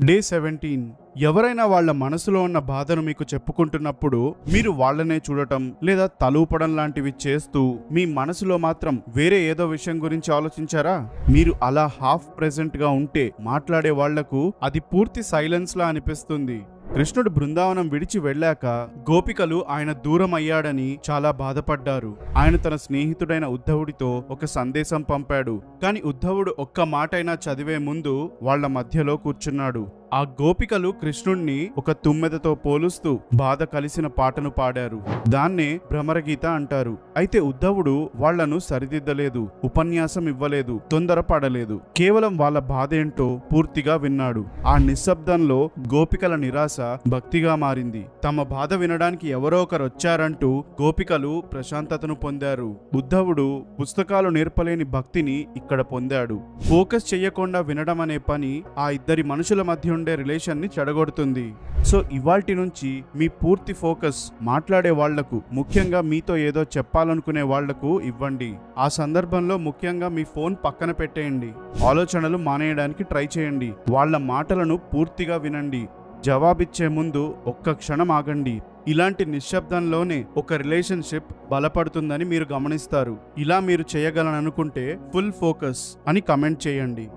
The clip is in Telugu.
డే 17. ఎవరైనా వాళ్ళ మనసులో ఉన్న బాధను మీకు చెప్పుకుంటున్నప్పుడు మీరు వాళ్ళనే చూడటం లేదా తలూపడం లాంటివి చేస్తూ మీ మనసులో మాత్రం వేరే ఏదో విషయం గురించి ఆలోచించారా? మీరు అలా హాఫ్ ప్రెజెంట్ గా ఉంటే మాట్లాడే వాళ్లకు అది పూర్తి సైలెన్స్ లా అనిపిస్తుంది. కృష్ణుడు బృందావనం విడిచి వెళ్ళాక గోపికలు ఆయన దూరం అయ్యాడని చాలా బాధపడ్డారు. ఆయన తన స్నేహితుడైన ఉద్ధవుడితో ఒక సందేశం పంపాడు. కాని ఉద్ధవుడు ఒక్క మాటైనా చదివే ముందు వాళ్ల మధ్యలో కూర్చున్నాడు. ఆ గోపికలు కృష్ణుణ్ణి ఒక తుమ్మెదతో పోలుస్తూ బాధ కలిసిన పాటను పాడారు. దాన్నే భ్రమరగీత అంటారు. అయితే ఉద్ధవుడు వాళ్లను సరిదిద్దలేదు, ఉపన్యాసం ఇవ్వలేదు, తొందరపడలేదు. కేవలం వాళ్ళ బాధేంటో పూర్తిగా విన్నాడు. ఆ నిశ్శబ్దంలో గోపికల నిరాశ భక్తిగా మారింది. తమ బాధ వినడానికి ఎవరో ఒకరు వచ్చారంటూ గోపికలు ప్రశాంతతను పొందారు. ఉద్ధవుడు పుస్తకాలు నేర్పలేని భక్తిని ఇక్కడ పొందాడు. ఫోకస్ చెయ్యకుండా వినడం అనే పని ఆ ఇద్దరి మనుషుల మధ్య రిలేషన్ ని చెడగొడుతుంది. సో ఇవాల్టి నుంచి మీ పూర్తి ఫోకస్ మాట్లాడే వాళ్లకు, ముఖ్యంగా మీతో ఏదో చెప్పాలనుకునే వాళ్లకు ఇవ్వండి. ఆ సందర్భంలో ముఖ్యంగా మీ ఫోన్ పక్కన పెట్టేయండి. ఆలోచనలు మానేయడానికి ట్రై చేయండి. వాళ్ళ మాటలను పూర్తిగా వినండి. జవాబిచ్చే ముందు ఒక్క క్షణం ఆగండి. ఇలాంటి నిశ్శబ్దంలోనే ఒక రిలేషన్షిప్ బలపడుతుందని మీరు గమనిస్తారు. ఇలా మీరు చేయగలననుకుంటే ఫుల్ ఫోకస్ అని కమెంట్ చేయండి.